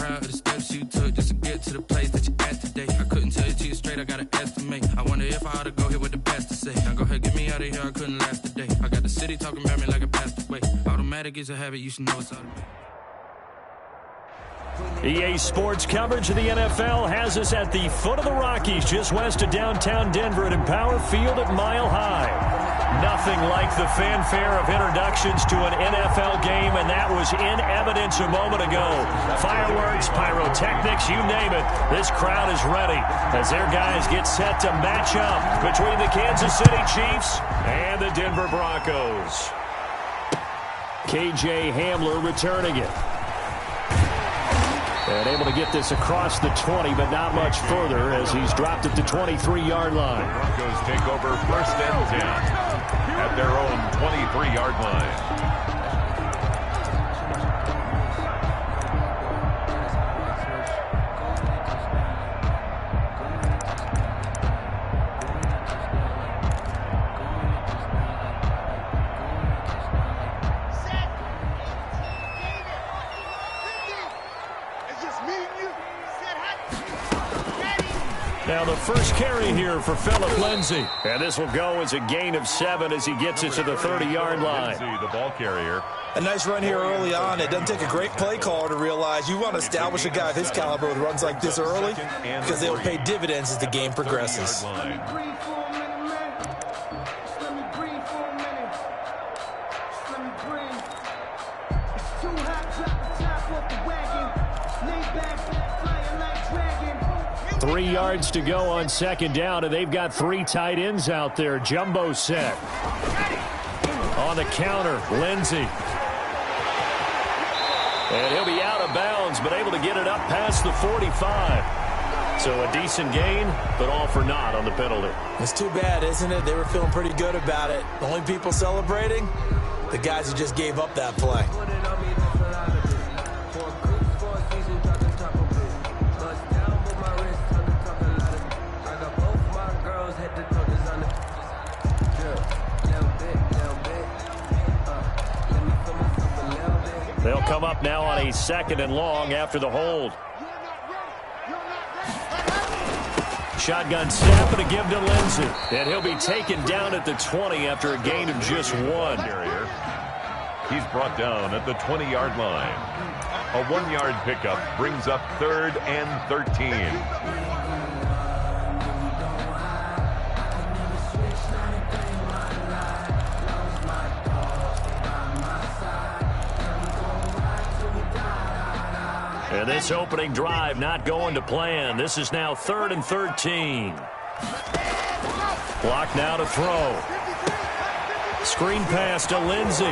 proud of the steps you took just to get to the place that you at today. I couldn't tell you to you straight, I gotta estimate. I wonder if I ought to go here with the best to say. Now go ahead, get me out of here, I couldn't last today. I got the city talking about me like I passed away. Automatic is a habit, you should know it's automatic. EA Sports coverage of the NFL has us at the foot of the Rockies, just west of downtown Denver at Empower Field at Mile High. Nothing like the fanfare of introductions to an NFL game, and that was in evidence a moment ago. Fireworks, pyrotechnics, you name it. This crowd is ready as their guys get set to match up between the Kansas City Chiefs and the Denver Broncos. KJ Hamler returning it. And able to get this across the 20, but not much further as he's dropped at the 23-yard line. The Broncos take over first and 10 at their own 23-yard line. Now the first carry here for Phillip Lindsay. And this will go as a gain of 7 as he gets it to the 30-yard line. The ball carrier. A nice run here early on. It doesn't take a great play caller to realize you want to establish a guy of his caliber with runs like this early because they'll pay dividends as the game progresses. Three yards to go on second down, and they've got 3 tight ends out there. Jumbo set. On the counter, Lindsay. And he'll be out of bounds, but able to get it up past the 45. So a decent gain, but all for naught on the penalty. It's too bad, isn't it? They were feeling pretty good about it. The only people celebrating, the guys who just gave up that play. They'll come up now on a 2nd and long after the hold. Shotgun snap and a give to Lindsay. And he'll be taken down at the 20 after a gain of just 1. He's brought down at the 20-yard line. A 1-yard pickup brings up 3rd and 13. And this opening drive not going to plan. This is now 3rd and 13. Block now to throw. Screen pass to Lindsay.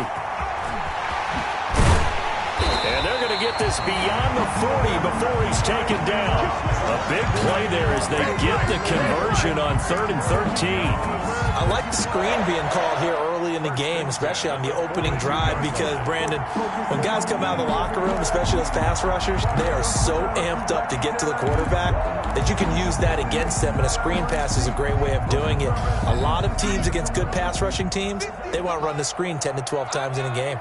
And they're going to get this beyond the 40 before he's taken down. A big play there as they get the conversion on 3rd and 13. I like the screen being called here early in the game, especially on the opening drive, because, Brandon, when guys come out of the locker room, especially those pass rushers, they are so amped up to get to the quarterback that you can use that against them, and a screen pass is a great way of doing it. A lot of teams against good pass rushing teams, they want to run the screen 10 to 12 times in a game.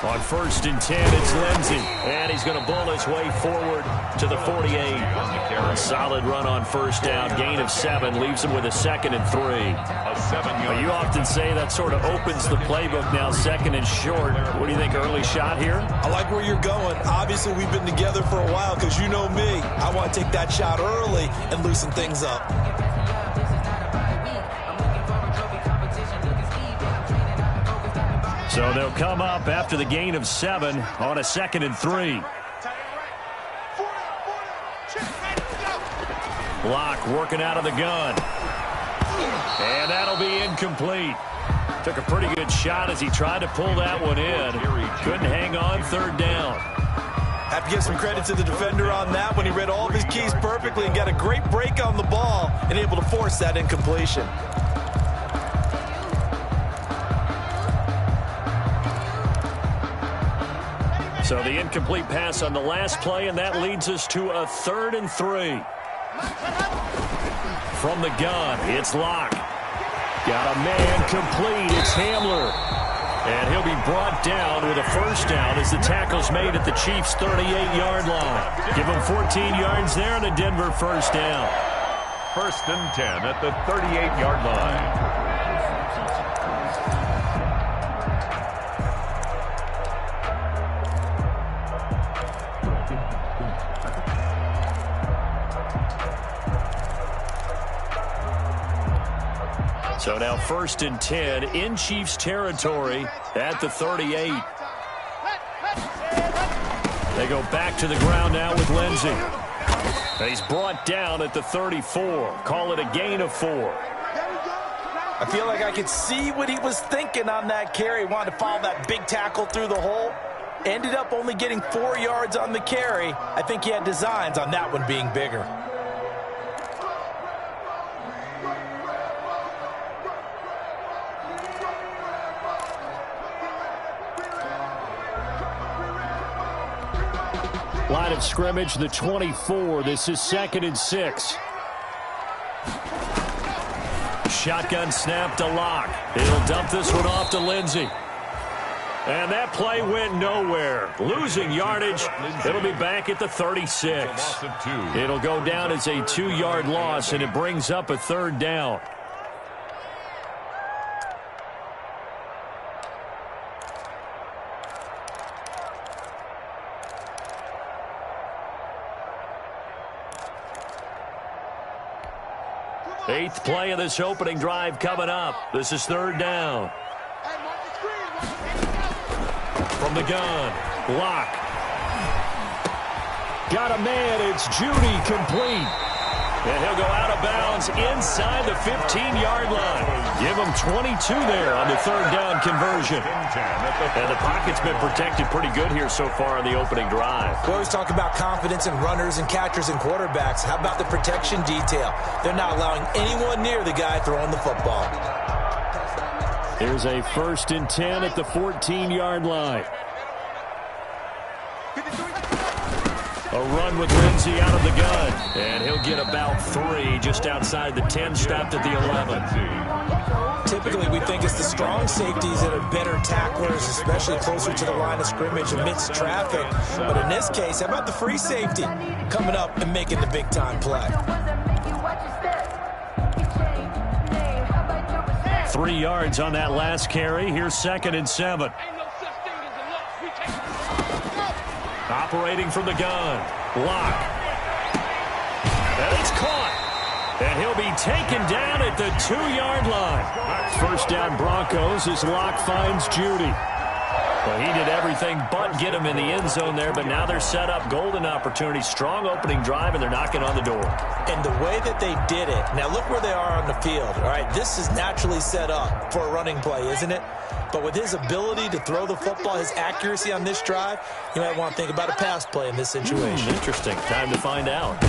On 1st and 10, it's Lindsay. And he's going to bull his way forward to the 48. A solid run on first down. Gain of 7 leaves him with a 2nd and 3. Well, you often say that sort of opens the playbook now, 2nd and short. What do you think, early shot here? I like where you're going. Obviously, we've been together for a while because you know me. I want to take that shot early and loosen things up. So they'll come up after the gain of 7 on a 2nd and 3. Block working out of the gun. And that'll be incomplete. Took a pretty good shot as he tried to pull that one in. Couldn't hang on, 3rd down. Have to give some credit to the defender on that when he read all of his keys perfectly and got a great break on the ball and able to force that incompletion. So the incomplete pass on the last play, and that leads us to a 3rd and 3. From the gun, it's Locke. Got a man complete. It's Hamler. And he'll be brought down with a first down as the tackle's made at the Chiefs' 38-yard line. Give them 14 yards there and a Denver first down. 1st and 10 at the 38-yard line. So now 1st and 10 in Chiefs territory at the 38. They go back to the ground now with Lindsey. He's brought down at the 34. Call it a gain of 4. I feel like I could see what he was thinking on that carry. Wanted to follow that big tackle through the hole. Ended up only getting 4 yards on the carry. I think he had designs on that one being bigger. Line of scrimmage, the 24. This is 2nd and 6. Shotgun snap to Locke. He'll dump this one off to Lindsey. And that play went nowhere. Losing yardage. It'll be back at the 36. It'll go down as a 2-yard loss, and it brings up a 3rd down. Eighth play of this opening drive coming up. This is 3rd down. From the gun, Locke. Got a man, it's Judy, complete. And he'll go out of bounds inside the 15-yard line. Give him 22 there on the 3rd down conversion. And the pocket's been protected pretty good here so far on the opening drive. We always talk about confidence in runners and catchers and quarterbacks. How about the protection detail? They're not allowing anyone near the guy throwing the football. Here's a 1st and 10 at the 14-yard line. A run with Lindsey out of the gun. And he'll get about 3 just outside the 10, stopped at the 11. Typically, we think it's the strong safeties that are better tacklers, especially closer to the line of scrimmage amidst traffic. But in this case, how about the free safety coming up and making the big-time play? 3 yards on that last carry. Here's 2nd and 7. Operating from the gun. Locke. And it's caught. And he'll be taken down at the 2-yard line. First down Broncos as Locke finds Judy. Well, he did everything but get him in the end zone there, but now they're set up. Golden opportunity, strong opening drive, and they're knocking on the door. And the way that they did it, now look where they are on the field. All right, this is naturally set up for a running play, isn't it? But with his ability to throw the football, his accuracy on this drive, you might want to think about a pass play in this situation. Interesting. Time to find out.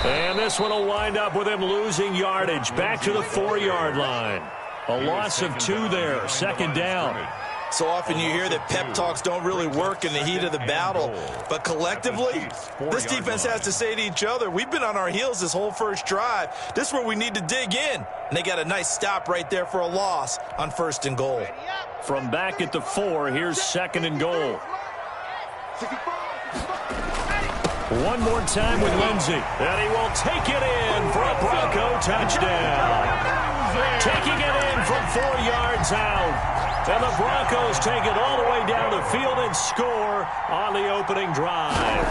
And this one will wind up with him losing yardage. Back to the 4-yard line. A loss of 2 there. 2nd down. So often you hear that pep talks don't really work in the heat of the battle. But collectively, this defense has to say to each other, we've been on our heels this whole first drive. This is where we need to dig in. And they got a nice stop right there for a loss on 1st and goal. From back at the 4, here's 2nd and goal. One more time with Lindsey. And he will take it in for a Bronco touchdown. Taking it in from 4 yards out. And the Broncos take it all the way down the field and score on the opening drive.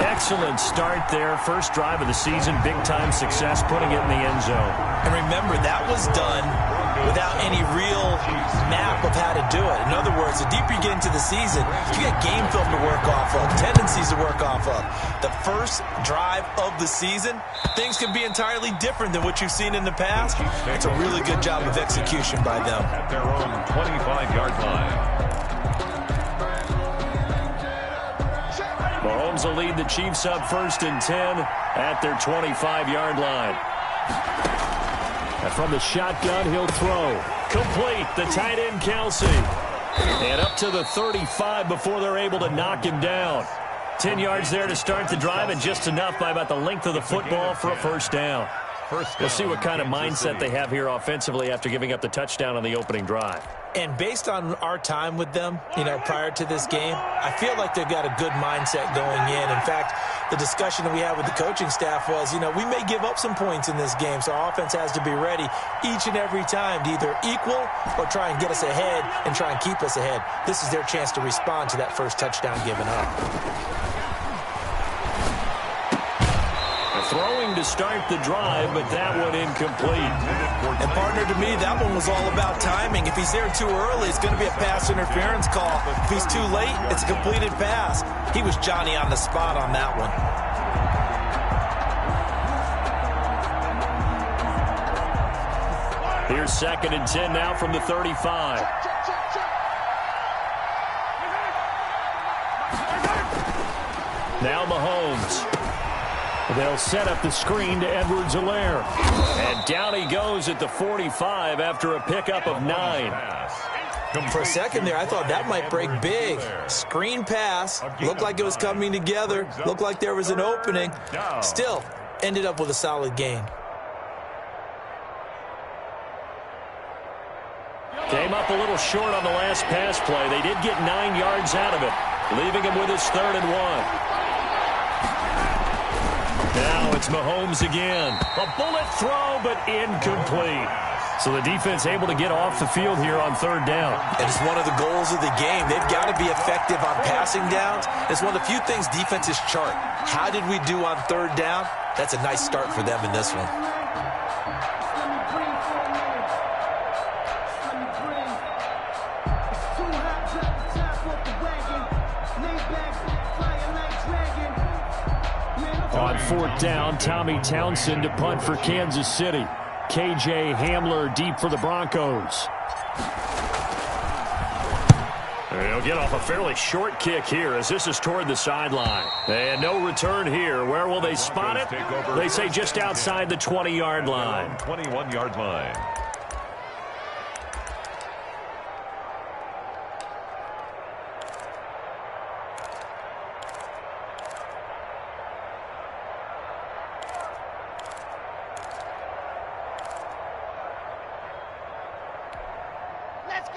Excellent start there. First drive of the season. Big-time success putting it in the end zone. And remember, that was done without any real map of how to do it. In other words, the deeper you get into the season, you get game film to work off of, tendencies to work off of. The first drive of the season, things can be entirely different than what you've seen in the past. It's a really good job of execution by them. At their own 25-yard line. Mahomes will lead the Chiefs up 1st and 10 at their 25-yard line. And from the shotgun, he'll throw. Complete, the tight end, Kelsey. And up to the 35 before they're able to knock him down. 10 yards there to start the drive, and just enough by about the length of the football for a first down. We'll see what kind of mindset they have here offensively after giving up the touchdown on the opening drive. And based on our time with them, prior to this game, I feel like they've got a good mindset going in. In fact, the discussion that we had with the coaching staff was, we may give up some points in this game, so our offense has to be ready each and every time to either equal or try and get us ahead and try and keep us ahead. This is their chance to respond to that first touchdown given up. Throwing to start the drive, but that one incomplete. And partner, to me, that one was all about timing. If he's there too early, it's going to be a pass interference call. If he's too late, it's a completed pass. He was Johnny on the spot on that one. Here's 2nd and 10 now from the 35. Now Mahomes. They'll set up the screen to Edwards-Helaire. And down he goes at the 45 after a pickup of 9. For a second there, I thought that might break big. Screen pass. Looked like it was coming together. Looked like there was an opening. Still, ended up with a solid gain. Came up a little short on the last pass play. They did get 9 yards out of it, leaving him with his 3rd and 1. Now it's Mahomes again. A bullet throw, but incomplete. So the defense able to get off the field here on 3rd down. And it's one of the goals of the game. They've got to be effective on passing downs. It's one of the few things defenses chart. How did we do on 3rd down? That's a nice start for them in this one. On 4th down, Tommy Townsend to punt for Kansas City. KJ Hamler deep for the Broncos. They'll get off a fairly short kick here as this is toward the sideline. And no return here. Where will they spot it? They say just outside the 20-yard line. 21-yard line.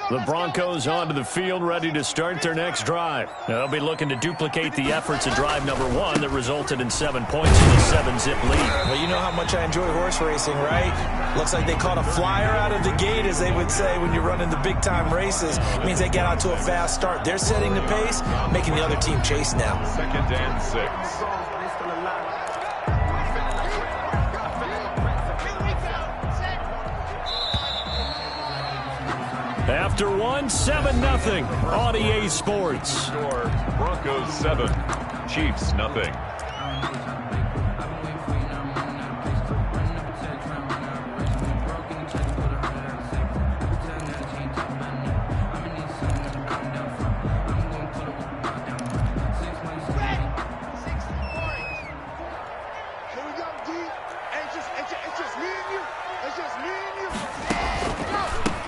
The Broncos onto the field, ready to start their next drive. They'll be looking to duplicate the efforts of drive number 1 that resulted in 7 points in the 7-zip lead. Well, you know how much I enjoy horse racing, right? Looks like they caught a flyer out of the gate, as they would say when you're running the big-time races. It means they get out to a fast start. They're setting the pace, making the other team chase now. 2nd and 6. After 1, 7-0 on EA Sports. Score, Broncos 7, Chiefs nothing.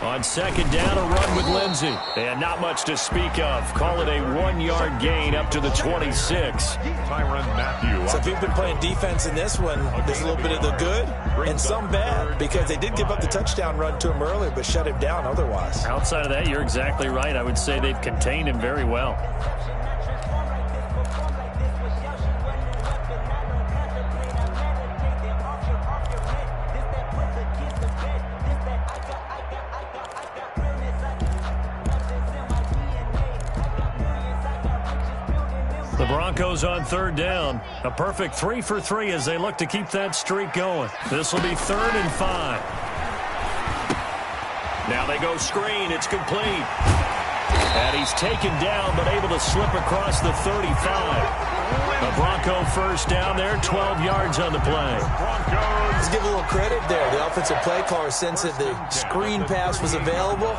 On 2nd down, a run with Lindsey. And not much to speak of. Call it a 1-yard gain up to the 26. Tyrann Mathieu. So if you've been playing defense in this one, there's a little bit of the good and some bad, because they did give up the touchdown run to him earlier, but shut him down otherwise. Outside of that, you're exactly right. I would say they've contained him very well. The Broncos on 3rd down. A perfect 3 for 3 as they look to keep that streak going. This will be 3rd and 5. Now they go screen. It's complete. And he's taken down but able to slip across the 35. A Bronco first down there, 12 yards on the play. Let's give a little credit there. The offensive play caller sensed that the screen pass was available.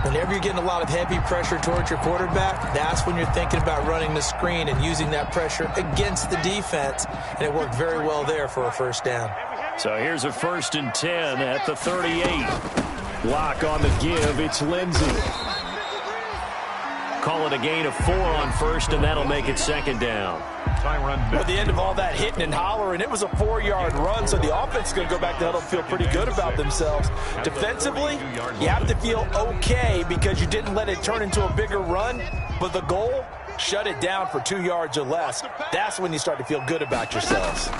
Whenever you're getting a lot of heavy pressure towards your quarterback, that's when you're thinking about running the screen and using that pressure against the defense. And it worked very well there for a first down. So here's a 1st and 10 at the 38. Lock on the give. It's Lindsey. call it a gain of 4 on first, and that'll make it second down. At the end of all that hitting and hollering, it was a 4-yard run, so the offense is going to go back to huddle and feel pretty good about themselves. Defensively, you have to feel okay because you didn't let it turn into a bigger run, but the goal, shut it down for 2 yards or less. That's when you start to feel good about yourselves.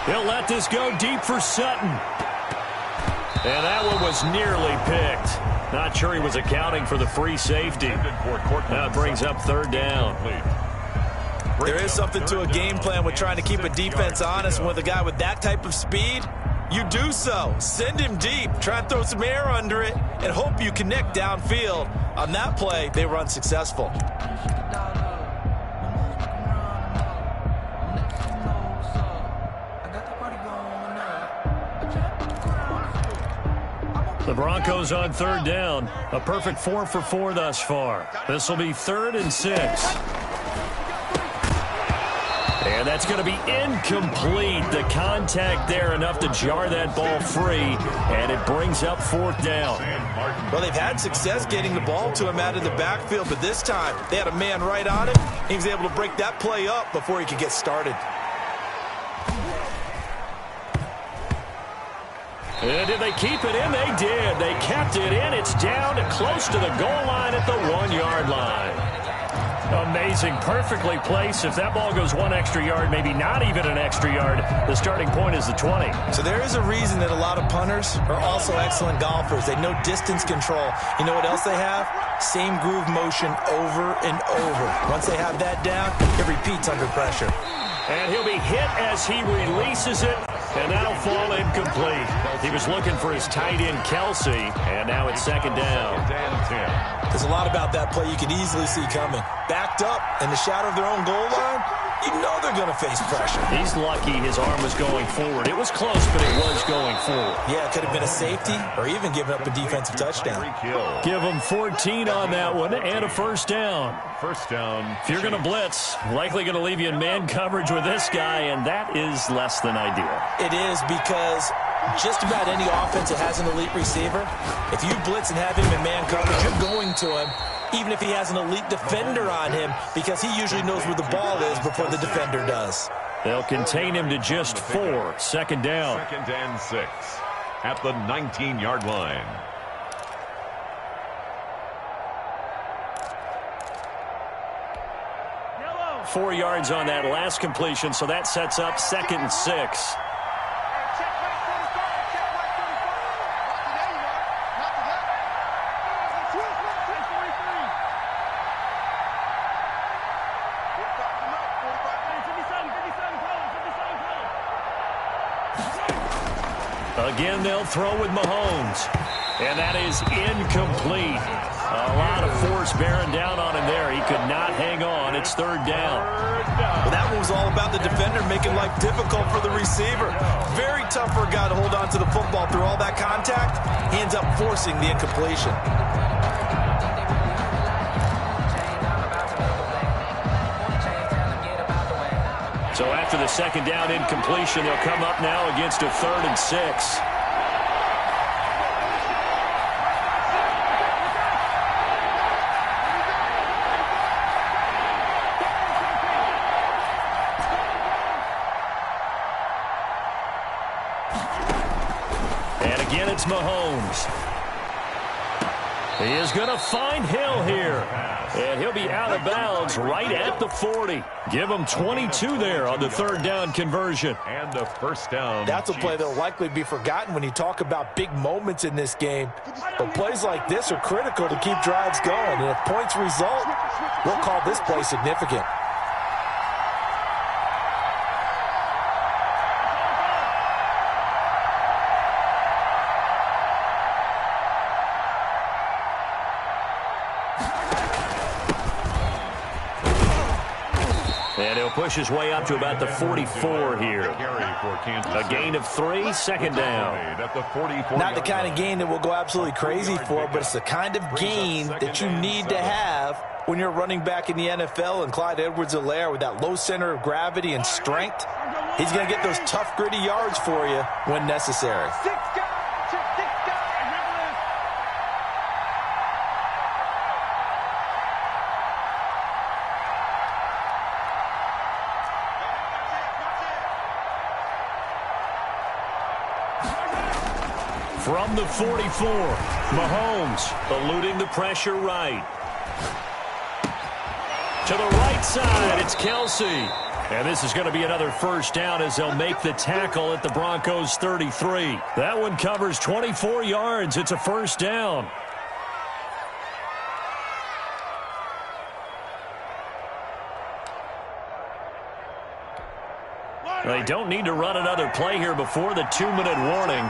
He'll let this go deep for Sutton. And that one was nearly picked. Not sure he was accounting for the free safety. Now it brings up third down. There is something to a game plan with trying to keep a defense honest. With a guy with that type of speed, you do so. Send him deep. Try and throw some air under it and hope you connect downfield. On that play, they were unsuccessful. The Broncos on third down. A perfect 4 for 4 thus far. This will be 3rd and 6. And that's going to be incomplete. The contact there enough to jar that ball free, and it brings up 4th down. Well, they've had success getting the ball to him out of the backfield, but this time they had a man right on him. He was able to break that play up before he could get started. And did they keep it in? They did. They kept it in. It's down to close to the goal line at the 1-yard line. Amazing. Perfectly placed. If that ball goes 1 extra yard, maybe not even an extra yard, the starting point is the 20. So there is a reason that a lot of punters are also excellent golfers. They know distance control. You know what else they have? Same groove motion over and over. Once they have that down, it repeats under pressure. And he'll be hit as he releases it, and that'll fall incomplete. He was looking for his tight end, Kelsey, and now it's second down. There's a lot about that play you could easily see coming. Backed up in the shadow of their own goal line, you know they're going to face pressure. He's lucky his arm was going forward. It was close, but it was going forward. Yeah, it could have been a safety or even giving up a defensive touchdown. Give him 14 on that one and a first down. First down. If you're going to blitz, likely going to leave you in man coverage with this guy, and that is less than ideal. It is because just about any offense that has an elite receiver, if you blitz and have him in man coverage, you're going to him, even if he has an elite defender on him, because he usually knows where the ball is before the defender does. They'll contain him to just 4. Second down. 2nd and 6 at the 19-yard line. Yellow. 4 yards on that last completion, so that sets up 2nd and 6. Again, they'll throw with Mahomes. And that is incomplete. A lot of force bearing down on him there. He could not hang on. It's 3rd down. Well, that one was all about the defender making life difficult for the receiver. Very tough for a guy to hold on to the football through all that contact. He ends up forcing the incompletion. So after the second down incompletion, they'll come up now against a 3rd and 6. And again, it's Mahomes. He is going to find Hill here. And he'll be out of bounds right at the 40. Give him 22 there on the 3rd down conversion. And the first down. That's a play that will likely be forgotten when you talk about big moments in this game. But plays like this are critical to keep drives going. And if points result, we'll call this play significant. And he'll push his way up to about the 44 here. A gain of 3, 2nd down. Not the kind of gain that we'll go absolutely crazy for, but it's the kind of gain that you need to have when you're running back in the NFL. And Clyde Edwards-Helaire, with that low center of gravity and strength, he's going to get those tough, gritty yards for you when necessary. From the 44, Mahomes eluding the pressure right. To the right side, it's Kelsey. And this is going to be another first down as they'll make the tackle at the Broncos' 33. That one covers 24 yards. It's a first down. They don't need to run another play here before the 2-minute warning.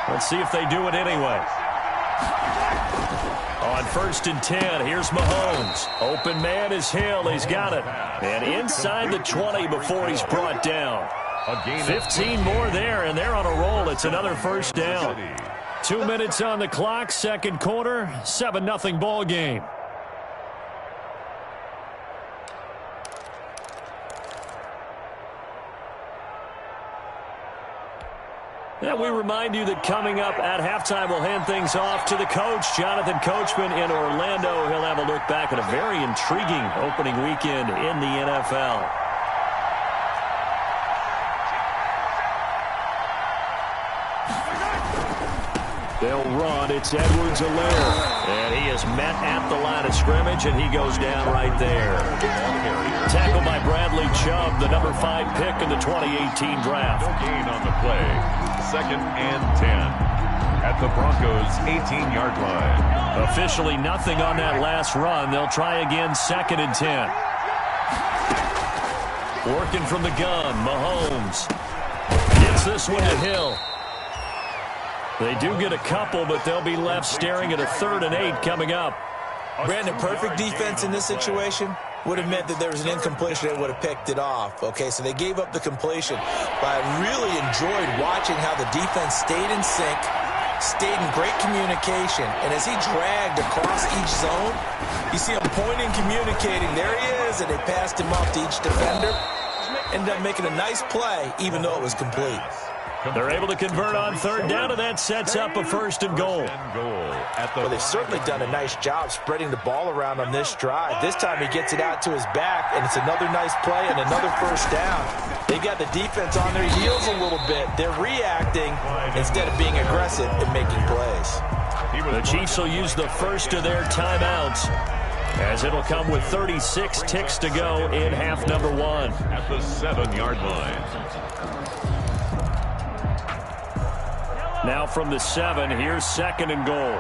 Let's see if they do it anyway. On 1st and 10, here's Mahomes. Open man is Hill. He's got it. And inside the 20 before he's brought down. 15 more there, and they're on a roll. It's another first down. 2 minutes on the clock, second quarter, 7-0 ball game. And we remind you that coming up at halftime, we'll hand things off to the coach, Jonathan Coachman in Orlando. He'll have a look back at a very intriguing opening weekend in the NFL. They'll run. It's Edwards-Helaire. And he is met at the line of scrimmage, and he goes down right there. Tackled by Bradley Chubb, the number 5 pick in the 2018 draft. No gain on the play. 2nd and 10 at the Broncos' 18-yard line. Officially nothing on that last run. They'll try again 2nd and 10. Working from the gun, Mahomes gets this one to Hill. They do get a couple, but they'll be left staring at a 3rd and 8 coming up. Brandon, perfect defense in this situation would have meant that there was an incompletion that would have picked it off. Okay, so they gave up the completion. But I really enjoyed watching how the defense stayed in sync, stayed in great communication. And as he dragged across each zone, you see him pointing, communicating. There he is, and they passed him off to each defender. Ended up making a nice play, even though it was complete. They're able to convert on 3rd down, and that sets up a 1st and goal. Well, they've certainly done a nice job spreading the ball around on this drive. This time he gets it out to his back, and it's another nice play and another first down. They've got the defense on their heels a little bit. They're reacting instead of being aggressive and making plays. The Chiefs will use the first of their timeouts, as it'll come with 36 ticks to go in half number 1. At the 7-yard line. Now from the 7, here's 2nd and goal.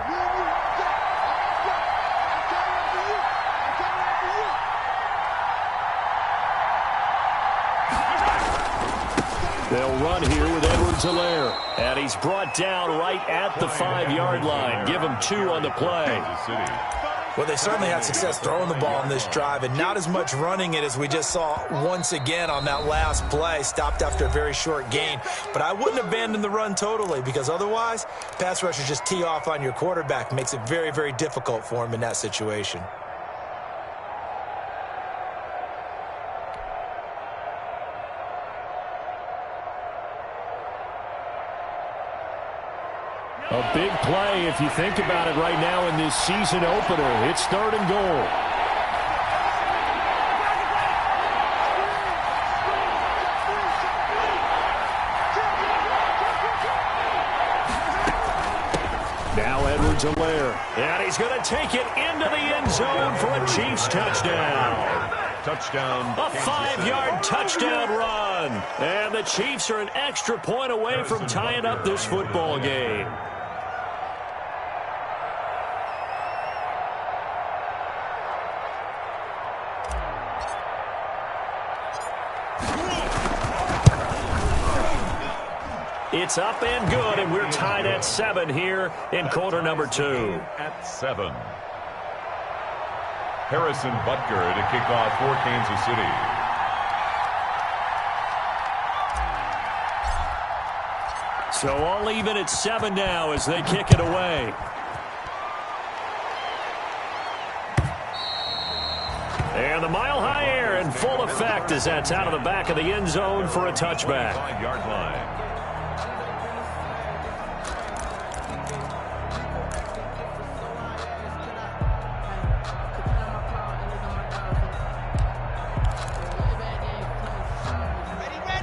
They'll run here with Edwards-Helaire. And he's brought down right at the 5-yard line. Give him 2 on the play. Well, they certainly had success throwing the ball on this drive, and not as much running it as we just saw once again on that last play. Stopped after a very short gain. But I wouldn't abandon the run totally, because otherwise, pass rushers just tee off on your quarterback. Makes it very, very difficult for him in that situation. A big play if you think about it right now in this season opener. It's 3rd and goal. Now Edwards-Helaire. And he's going to take it into the end zone for a Chiefs touchdown. Touchdown. A 5-yard touchdown run. And the Chiefs are an extra point away from tying up this football game. It's up and good, and we're tied at 7 here in quarter number 2. At 7. Harrison Butker to kick off for Kansas City. So all even at 7 now as they kick it away. And the mile-high air in full effect as that's out of the back of the end zone for a touchback. 5-yard line.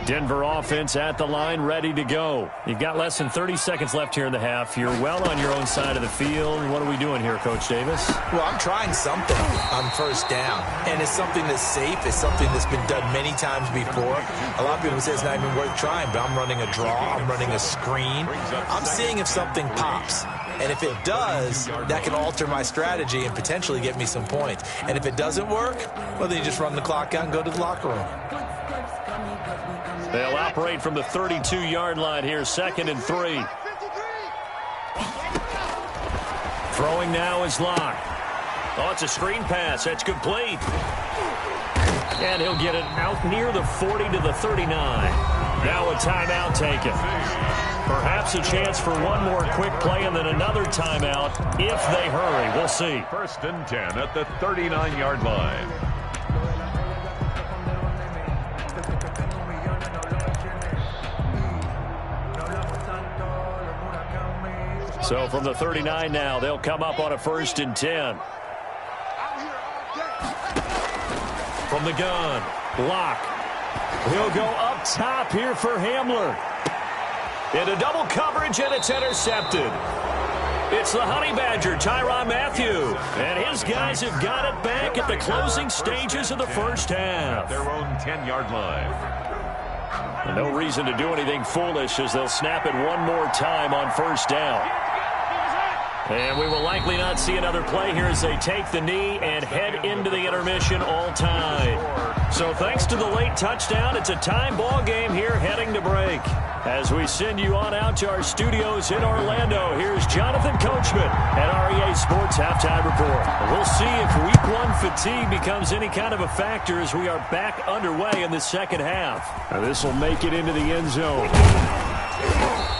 Denver offense at the line, ready to go. You've got less than 30 seconds left here in the half. You're well on your own side of the field. What are we doing here, Coach Davis? Well, I'm trying something on first down, and it's something that's safe. It's something that's been done many times before. A lot of people say it's not even worth trying, but I'm running a draw. I'm running a screen. I'm seeing if something pops. And if it does, that can alter my strategy and potentially get me some points. And if it doesn't work, well, then you just run the clock out and go to the locker room. They'll operate from the 32-yard line here, 2nd and 3. Throwing now is Locke. Oh, it's a screen pass. That's complete. And he'll get it out near the 40 to the 39. Now a timeout taken. Perhaps a chance for one more quick play and then another timeout if they hurry. We'll see. 1st and 10 at the 39-yard line. So from the 39 now, they'll come up on a 1st and 10. From the gun, Locke. He'll go up top here for Hamler. Into double coverage, and it's intercepted. It's the Honey Badger, Tyrann Mathieu. And his guys have got it back at the closing stages of the first half. Their own 10-yard line. No reason to do anything foolish as they'll snap it one more time on 1st down. And we will likely not see another play here as they take the knee and head into the intermission all tied. So thanks to the late touchdown, it's a time ball game here heading to break. As we send you on out to our studios in Orlando, here's Jonathan Coachman at REA Sports Halftime Report. We'll see if Week 1 fatigue becomes any kind of a factor as we are back underway in the second half. Now this will make it into the end zone.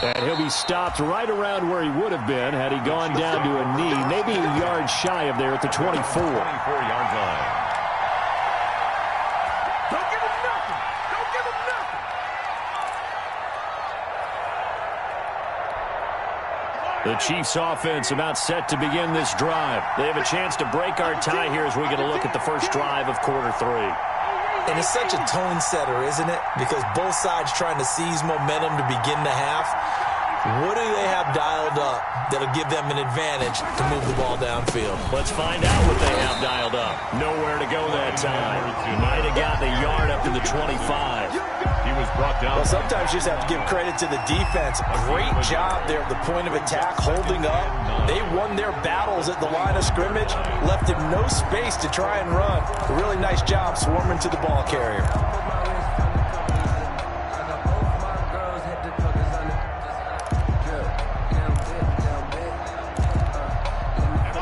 And he'll be stopped right around where he would have been had he gone down to a knee, maybe a yard shy of there at the 24. 24-yard line. Don't give him nothing. Don't give him nothing. The Chiefs offense about set to begin this drive. They have a chance to break our tie here as we get a look at the first drive of quarter 3. And it's such a tone setter, isn't it? Because both sides trying to seize momentum to begin the half. What do they have dialed up that'll give them an advantage to move the ball downfield? Let's find out what they have dialed up. Nowhere to go that time. Might have gotten a yard up to the 25. He was brought down. Well, sometimes you just have to give credit to the defense. Great job there at the point of attack, holding up. They won their battles at the line of scrimmage, left him no space to try and run. A really nice job swarming to the ball carrier.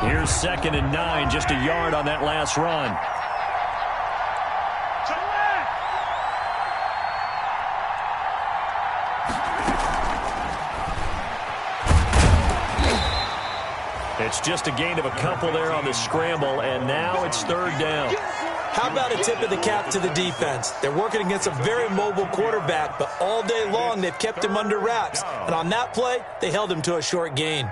Here's 2nd and 9, just a yard on that last run. It's just a gain of a couple there on the scramble, and now it's 3rd down. How about a tip of the cap to the defense? They're working against a very mobile quarterback, but all day long they've kept him under wraps. And on that play, they held him to a short gain.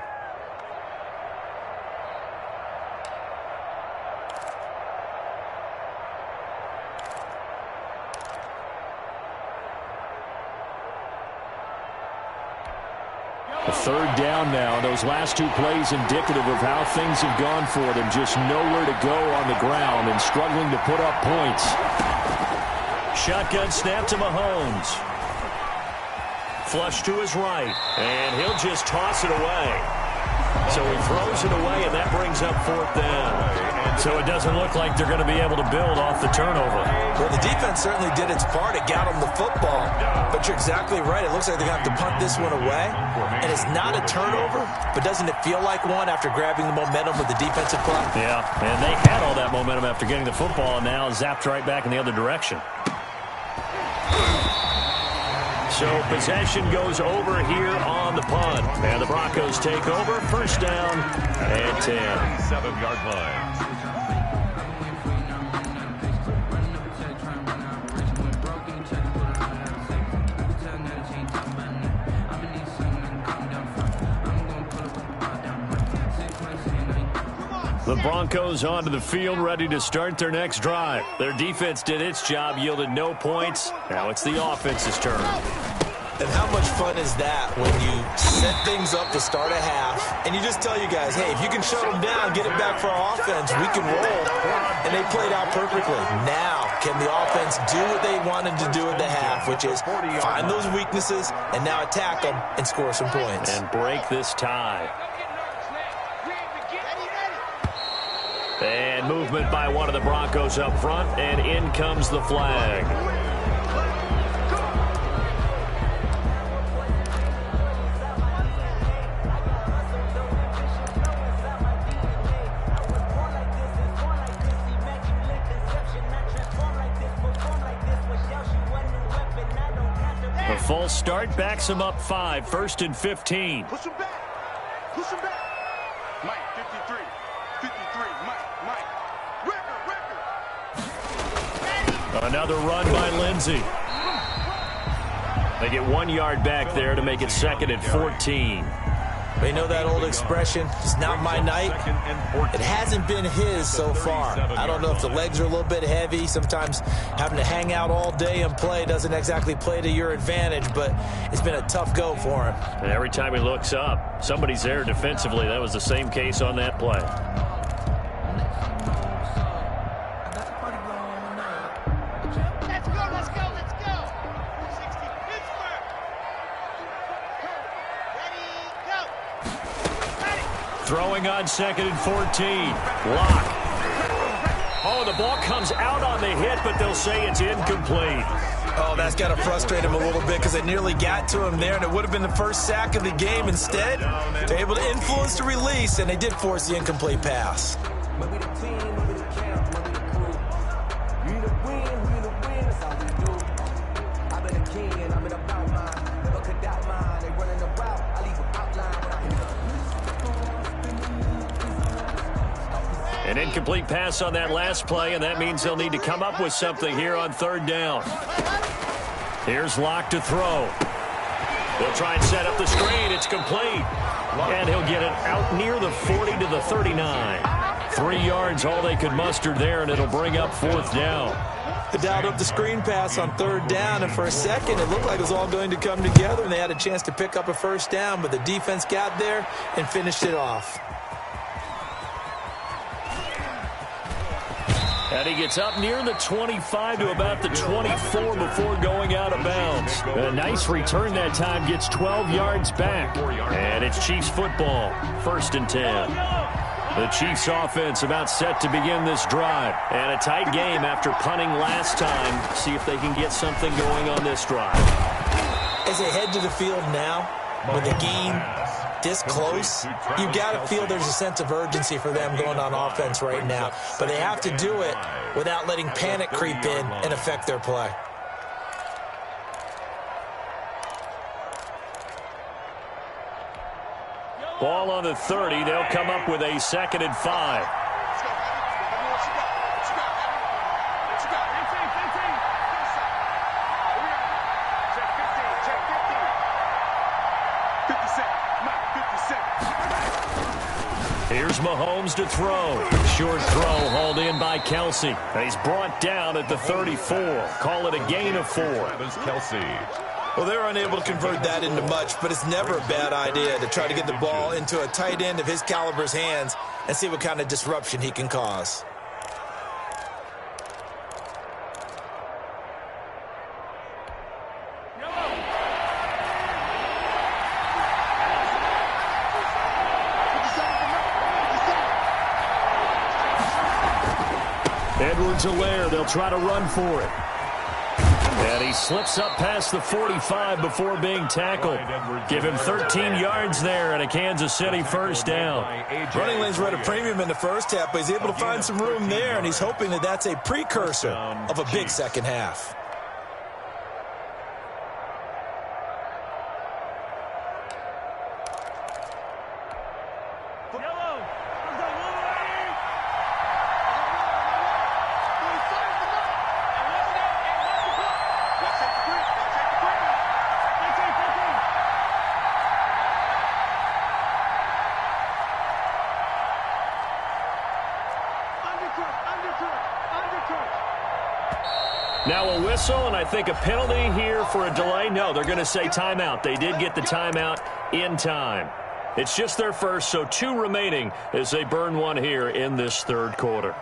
A 3rd down now. Those last 2 plays indicative of how things have gone for them. Just nowhere to go on the ground and struggling to put up points. Shotgun snap to Mahomes. Flush to his right. And he'll just toss it away. So he throws it away, and that brings up 4th down. So it doesn't look like they're going to be able to build off the turnover. Well, the defense certainly did its part. It got them the football. But you're exactly right. It looks like they're going to have to punt this one away. And it's not a turnover, but doesn't it feel like one after grabbing the momentum with the defensive play? Yeah, and they had all that momentum after getting the football, and now zapped right back in the other direction. So possession goes over here on the punt. And the Broncos take over. 1st down and 10. 7-yard line. The Broncos onto the field, ready to start their next drive. Their defense did its job, yielded no points. Now it's the offense's turn. And how much fun is that when you set things up to start a half, and you just tell you guys, hey, if you can shut them down, get it back for our offense, we can roll. And they played out perfectly. Now, can the offense do what they wanted to do at the half, which is find those weaknesses and now attack them and score some points. And break this tie. And movement by one of the Broncos up front, and in comes the flag. A false start backs him up 5, 1st and 15. Push him back. Push him back. Mike, 53. 53. Mike. Record. Another run by Lindsey. They get 1 yard back there to make it 2nd and 14. They know that old expression, it's not my night. It hasn't been his so far. I don't know if the legs are a little bit heavy. Sometimes having to hang out all day and play doesn't exactly play to your advantage, but it's been a tough go for him. And every time he looks up, somebody's there defensively. That was the same case on that play. Throwing on 2nd and 14. Lock. Oh, the ball comes out on the hit, but they'll say it's incomplete. Oh, that's got to frustrate him a little bit because they nearly got to him there, and it would have been the first sack of the game. Instead, they're able to influence the release, and they did force the incomplete pass. An incomplete pass on that last play, and that means they'll need to come up with something here on 3rd down. Here's Locke to throw. They'll try and set up the screen. It's complete. And he'll get it out near the 40 to the 39. 3 yards, all they could muster there, and it'll bring up 4th down. They dialed up the screen pass on 3rd down, and for a second, it looked like it was all going to come together, and they had a chance to pick up a 1st down, but the defense got there and finished it off. And he gets up near the 25 to about the 24 before going out of bounds. A nice return that time, gets 12 yards back. And it's Chiefs football, 1st and 10. The Chiefs offense about set to begin this drive. And a tight game after punting last time. See if they can get something going on this drive. As they head to the field now, with the game this close, you've got to feel there's a sense of urgency for them going on offense right now. But they have to do it without letting panic creep in and affect their play. Ball on the 30. They'll come up with a 2nd and 5. Here's Mahomes to throw. Short throw hauled in by Kelsey. And he's brought down at the 34. Call it a gain of 4. Kelsey. Well, they're unable to convert that into much, but it's never a bad idea to try to get the ball into a tight end of his caliber's hands and see what kind of disruption he can cause. Edwards-Helaire, they'll try to run for it. And he slips up past the 45 before being tackled. Give him 13 yards there and a Kansas City 1st down. Running lanes were at a premium in the first half, but he's able to find some room there, and he's hoping that that's a precursor of a big second half. Now a whistle, and I think a penalty here for a delay. No, they're going to say timeout. They did get the timeout in time. It's just their first, so 2 remaining as they burn one here in this third quarter.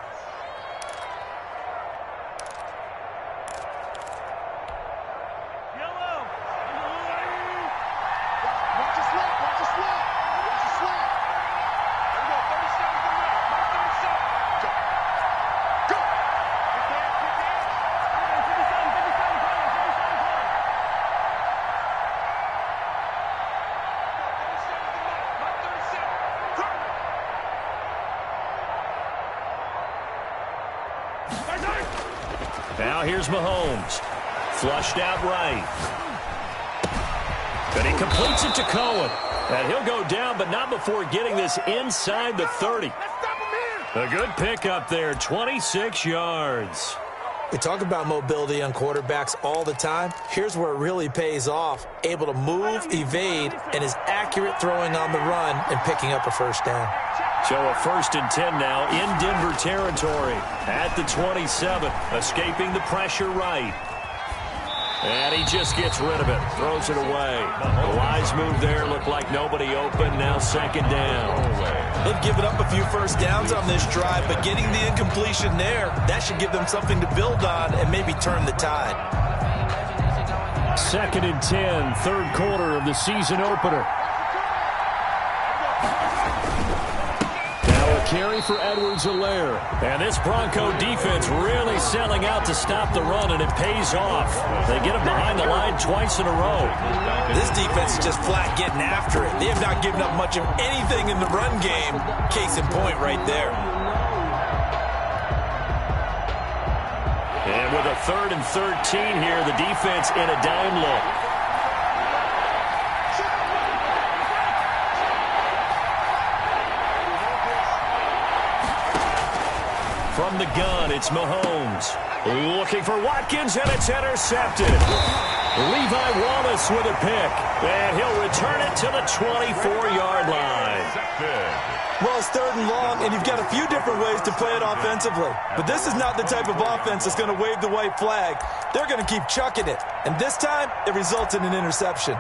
Now here's Mahomes. Flushed out right. And he completes it to Cohen. And he'll go down, but not before getting this inside the 30. A good pickup there, 26 yards. We talk about mobility on quarterbacks all the time. Here's where it really pays off. Able to move, evade, and is accurate throwing on the run and picking up a first down. So a 1st and 10 now in Denver territory at the 27, escaping the pressure right. And he just gets rid of it, throws it away. The wise move there, looked like nobody open, now 2nd down. They've given up a few first downs on this drive, but getting the incompletion there, that should give them something to build on and maybe turn the tide. 2nd and 10, third quarter of the season opener. Carry for Edwards-Helaire. And this Bronco defense really selling out to stop the run, and it pays off. They get him behind the line twice in a row. This defense is just flat getting after it. They have not given up much of anything in the run game. Case in point right there. And with a 3rd and 13 here, the defense in a dime look. From the gun, it's Mahomes. Looking for Watkins, and it's intercepted. Levi Wallace with a pick. And he'll return it to the 24-yard line. Well, it's 3rd and long, and you've got a few different ways to play it offensively. But this is not the type of offense that's going to wave the white flag. They're going to keep chucking it. And this time, it results in an interception.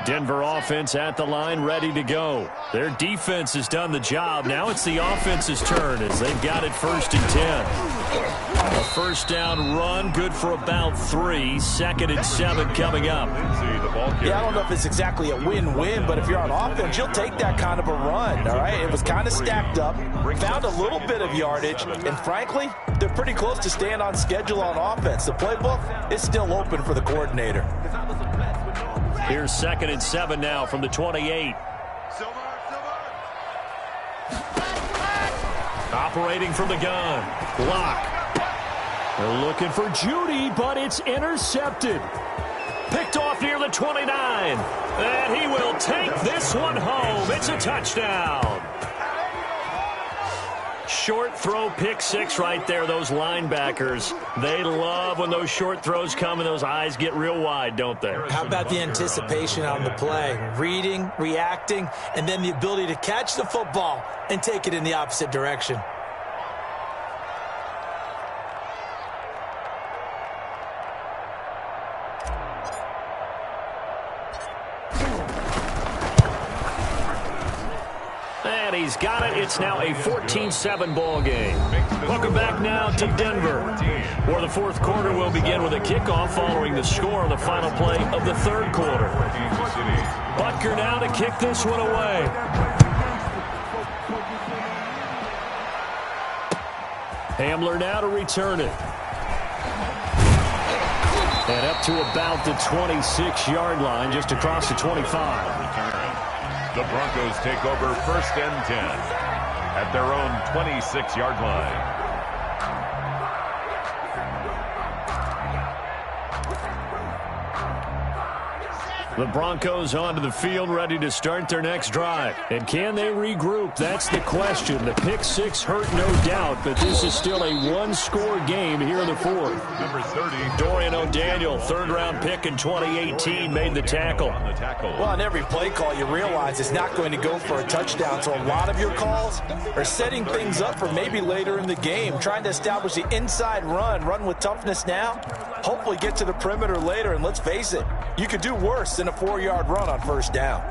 Denver offense at the line, ready to go. Their defense has done the job. Now it's the offense's turn as they've got it 1st and 10. A first down run, good for about 3. 2nd and 7 coming up. Yeah, I don't know if it's exactly a win-win, but if you're on offense, you'll take that kind of a run, all right? It was kind of stacked up, found a little bit of yardage, and frankly, they're pretty close to staying on schedule on offense. The playbook is still open for the coordinator. Here's 2nd and 7 now from the 28. Operating from the gun. Block. They're looking for Judy, but it's intercepted. Picked off near the 29. And he will take this one home. It's a touchdown. Short throw, pick 6 right there. Those linebackers, they love when those short throws come and those eyes get real wide, don't they? How about the anticipation on the play? Reading, reacting, and then the ability to catch the football and take it in the opposite direction. He's got it. It's now a 14-7 ball game. Welcome back now to Denver, where the 4th quarter will begin with a kickoff following the score on the final play of the 3rd quarter. Butker now to kick this one away. Hamler now to return it. And up to about the 26-yard line, just across the 25. The Broncos take over 1st and 10 at their own 26-yard line. The Broncos onto the field, ready to start their next drive. And can they regroup? That's the question. The pick six hurt, no doubt, but this is still a one-score game here in the fourth. Number 30, Dorian O'Daniel, third-round pick in 2018, made the tackle. Well, on every play call, you realize it's not going to go for a touchdown, so a lot of your calls are setting things up for maybe later in the game, trying to establish the inside run with toughness now, hopefully get to the perimeter later, and let's face it, you could do worse than a 4-yard run on first down.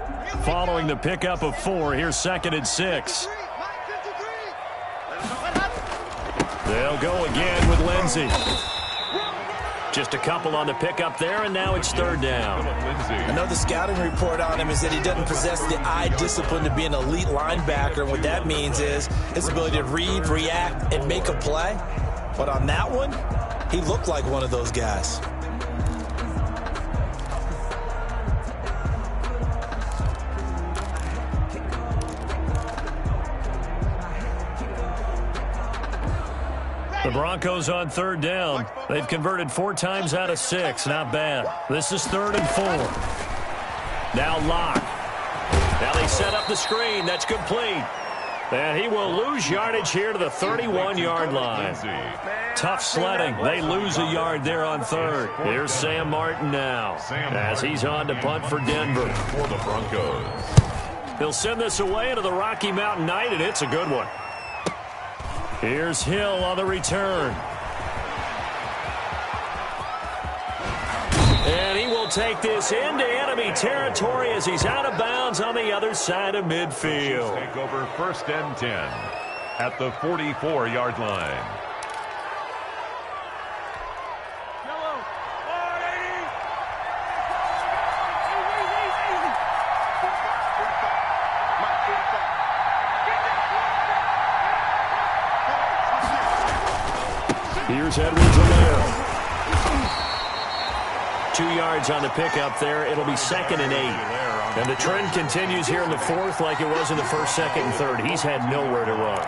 Following the pickup of 4, here's 2nd and 6. They'll go again with Lindsey. Just a couple on the pickup there, and now it's 3rd down. I know the scouting report on him is that he doesn't possess the eye discipline to be an elite linebacker. And what that means is his ability to read, react, and make a play. But on that one, he looked like one of those guys. The Broncos on 3rd down. They've converted 4 times out of 6. Not bad. This is 3rd and 4. Now Locke. Now they set up the screen. That's complete. And he will lose yardage here to the 31-yard line. Tough sledding. They lose a yard there on 3rd. Here's Sam Martin now as he's on to punt for Denver. For the Broncos. He'll send this away into the Rocky Mountain Night, and it's a good one. Here's Hill on the return. And he will take this into enemy territory as he's out of bounds on the other side of midfield. Take over 1st and 10 at the 44-yard line. Here's Edwards-Helaire. 2 yards on the pickup there. It'll be 2nd and 8. And the trend continues here in the 4th like it was in the 1st, 2nd, and 3rd. He's had nowhere to run.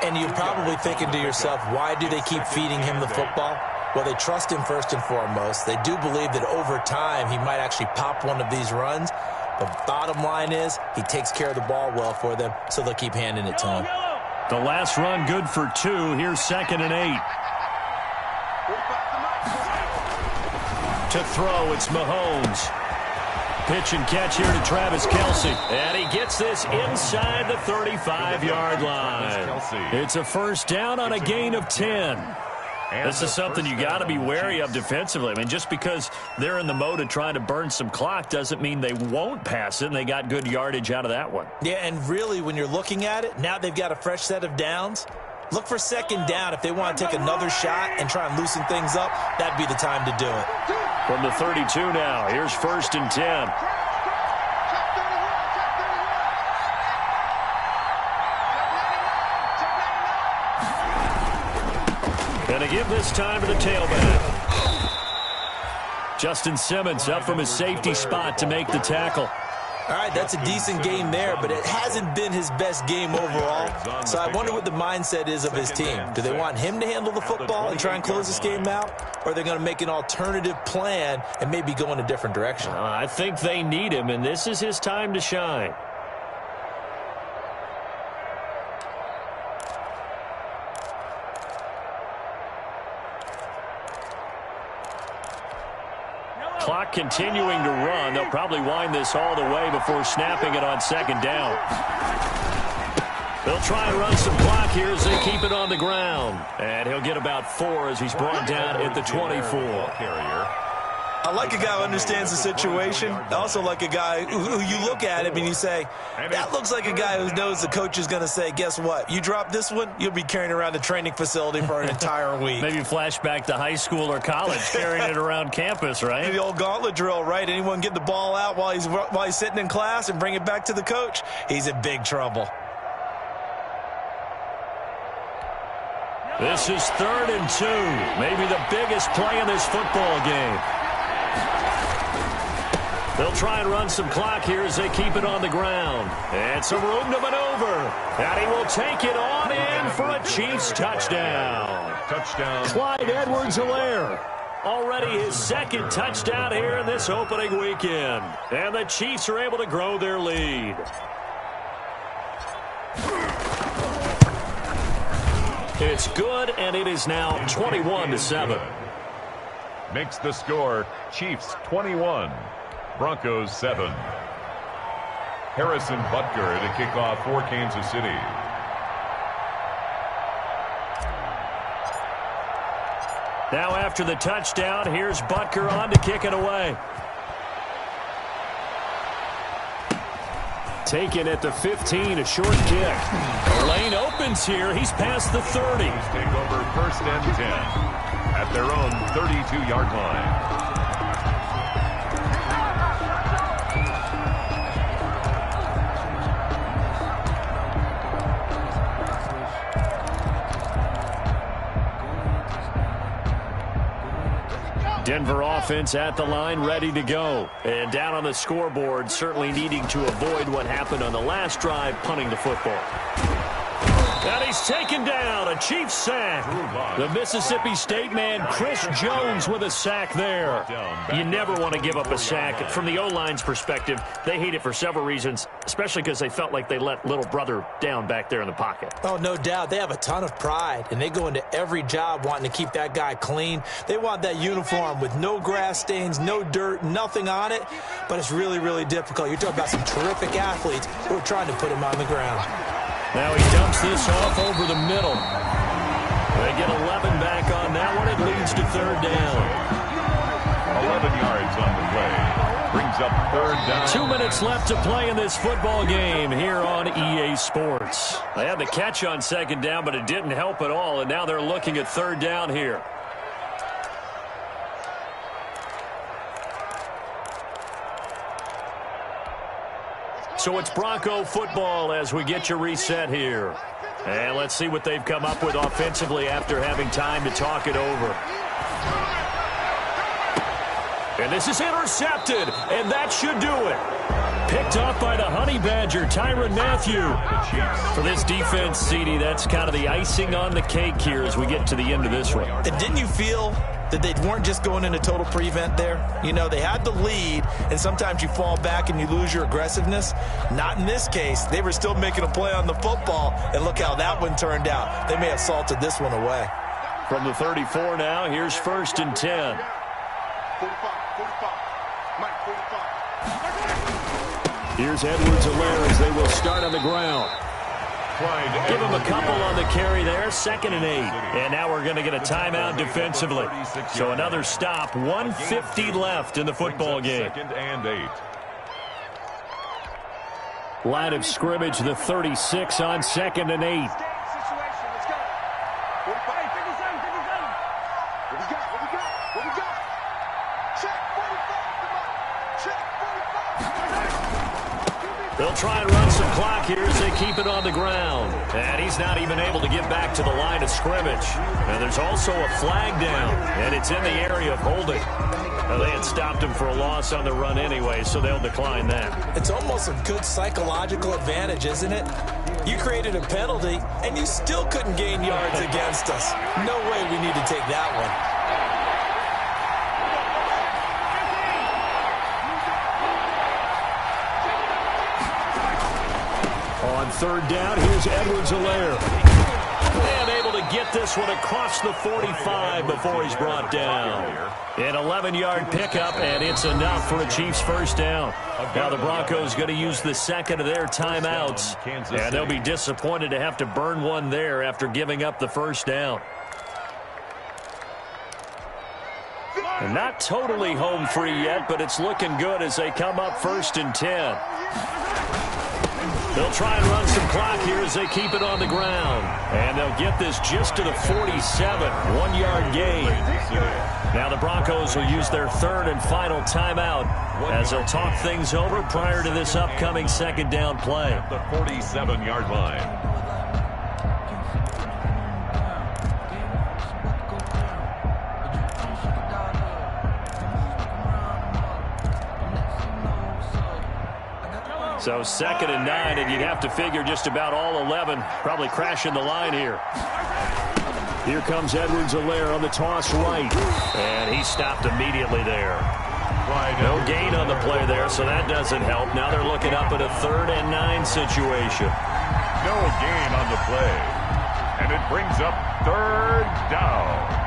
And you're probably thinking to yourself, why do they keep feeding him the football? Well, they trust him first and foremost. They do believe that over time he might actually pop one of these runs. But bottom line is he takes care of the ball well for them, so they'll keep handing it to him. The last run good for 2. Here's 2nd and 8. To throw, it's Mahomes. Pitch and catch here to Travis Kelce. And he gets this inside the 35-yard line. It's a 1st down on a gain of 10. This is something you got to be wary of defensively. I mean, just because they're in the mode of trying to burn some clock doesn't mean they won't pass it, and they got good yardage out of that one. Yeah, and really, when you're looking at it, now they've got a fresh set of downs. Look for 2nd down. If they want to take another shot and try and loosen things up, that'd be the time to do it. From the 32 now, here's 1st and 10. Going to give this time to the tailback. Justin Simmons up from his safety spot to make the tackle. All right, that's a decent game there, but it hasn't been his best game overall. So I wonder what the mindset is of his team. Do they want him to handle the football and try and close this game out? Or are they going to make an alternative plan and maybe go in a different direction? I think they need him, and this is his time to shine. Clock continuing to run. They'll probably wind this all the way before snapping it on 2nd down. They'll try and run some clock here as they keep it on the ground. And he'll get about 4 as he's brought down at the 24. I like a guy who understands the situation. I also like a guy who you look at him and you say, that looks like a guy who knows the coach is going to say, guess what? You drop this one, you'll be carrying around the training facility for an entire week. Maybe flashback to high school or college, carrying it around campus, right? The old gauntlet drill, right? Anyone get the ball out while he's sitting in class and bring it back to the coach? He's in big trouble. This is 3rd and 2. Maybe the biggest play in this football game. They'll try and run some clock here as they keep it on the ground. And some room to maneuver. And he will take it on in for a Chiefs touchdown. Touchdown. Clyde Edwards-Helaire. Already his second touchdown here in this opening weekend. And the Chiefs are able to grow their lead. It's good, and it is now 21-7. Makes the score Chiefs 21, Broncos 7. Harrison Butker to kick off for Kansas City. Now after the touchdown, here's Butker on to kick it away. Taken at the 15, a short kick. The lane opens here. He's past the 30. Take over 1st and 10 at their own 32-yard line. Denver offense at the line, ready to go. And down on the scoreboard, certainly needing to avoid what happened on the last drive, punting the football. And he's taken down, a Chiefs sack. The Mississippi State man, Chris Jones, with a sack there. You never want to give up a sack. From the O-line's perspective, they hate it for several reasons, especially because they felt like they let little brother down back there in the pocket. Oh, no doubt. They have a ton of pride, and they go into every job wanting to keep that guy clean. They want that uniform with no grass stains, no dirt, nothing on it, but it's really, really difficult. You're talking about some terrific athletes who are trying to put him on the ground. Now he dumps this off over the middle. They get 11 back on that one. It leads to 3rd down. 11 yards on the play. Brings up 3rd down. 2 minutes left to play in this football game here on EA Sports. They had the catch on 2nd down, but it didn't help at all, and now they're looking at 3rd down here. So it's Bronco football as we get you reset here. And let's see what they've come up with offensively after having time to talk it over. And this is intercepted, and that should do it. Picked off by the Honey Badger, Tyrann Mathieu. For this defense, CD, that's kind of the icing on the cake here as we get to the end of this one. And didn't you feel that they weren't just going into total prevent there? You know, they had the lead, and sometimes you fall back and you lose your aggressiveness. Not in this case. They were still making a play on the football, and look how that one turned out. They may have salted this one away. From the 34 now, here's 1st and 10. 45. Mike, 45. Here's Edwards-Helaire as they will start on the ground. Give him a couple on the carry there, 2nd and 8. And now we're going to get a timeout defensively. So another stop, 1:50 left in the football game. 2nd and 8. Line of scrimmage, the 36 on 2nd and 8. They'll try and run some clock here as they keep it on the ground. And he's not even able to get back to the line of scrimmage. And there's also a flag down, and it's in the area of holding. Now, they had stopped him for a loss on the run anyway, so they'll decline that. It's almost a good psychological advantage, isn't it? You created a penalty, and you still couldn't gain yards against us. No way we need to take that one. On 3rd down, here's Edwards-Helaire. And able to get this one across the 45 before he's brought down. An 11-yard pickup, and it's enough for a Chiefs 1st down. Now the Broncos going to use the 2nd of their timeouts. And they'll be disappointed to have to burn one there after giving up the 1st down. And not totally home free yet, but it's looking good as they come up 1st and 10. They'll try and run some clock here as they keep it on the ground. And they'll get this just to the 47, 1-yard gain. Now the Broncos will use their 3rd and final timeout as they'll talk things over prior to this upcoming 2nd down play. At the 47-yard line. So 2nd and 9, and you'd have to figure just about all 11 probably crashing the line here. Here comes Edwards-Helaire on the toss right. And he stopped immediately there. No gain on the play there, so that doesn't help. Now they're looking up at a 3rd and 9 situation. No gain on the play. And it brings up 3rd down.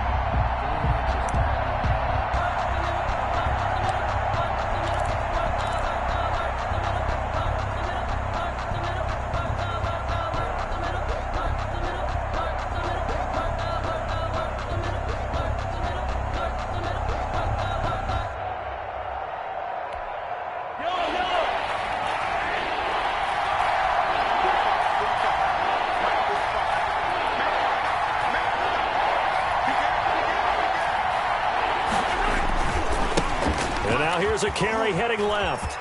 Here's a carry heading left.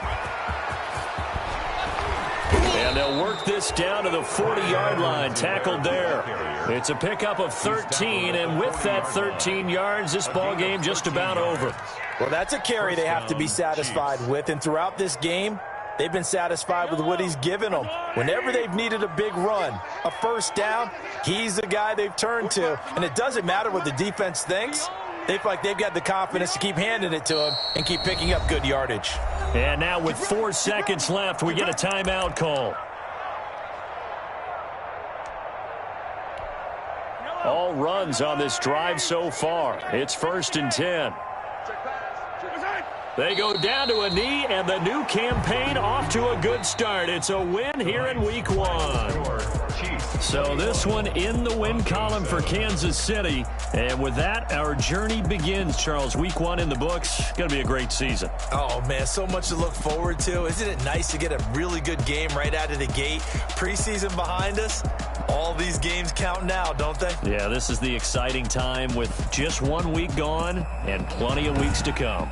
And they'll work this down to the 40-yard line, tackled there. It's a pickup of 13, and with that 13 yards, this ball game just about over. Well, that's a carry they have to be satisfied with, and throughout this game, they've been satisfied with what he's given them. Whenever they've needed a big run, a first down, he's the guy they've turned to, and it doesn't matter what the defense thinks. They feel like they've got the confidence to keep handing it to him and keep picking up good yardage. And now with 4 seconds left, we get a timeout call. All runs on this drive so far. It's 1st and 10. They go down to a knee, and the new campaign off to a good start. It's a win here in Week 1. So this one in the win column for Kansas City. And with that, our journey begins, Charles. Week 1 in the books. Going to be a great season. Oh, man, so much to look forward to. Isn't it nice to get a really good game right out of the gate? Preseason behind us. All these games count now, don't they? Yeah, this is the exciting time with just 1 week gone and plenty of weeks to come.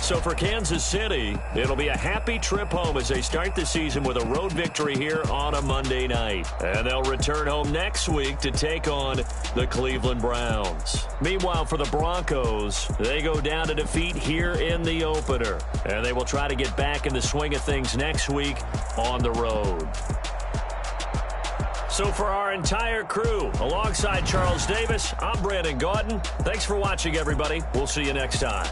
So for Kansas City, it'll be a happy trip home as they start the season with a road victory here on a Monday night. And they'll return home next week to take on the Cleveland Browns. Meanwhile, for the Broncos, they go down to defeat here in the opener. And they will try to get back in the swing of things next week on the road. So for our entire crew, alongside Charles Davis, I'm Brandon Gaudin. Thanks for watching, everybody. We'll see you next time.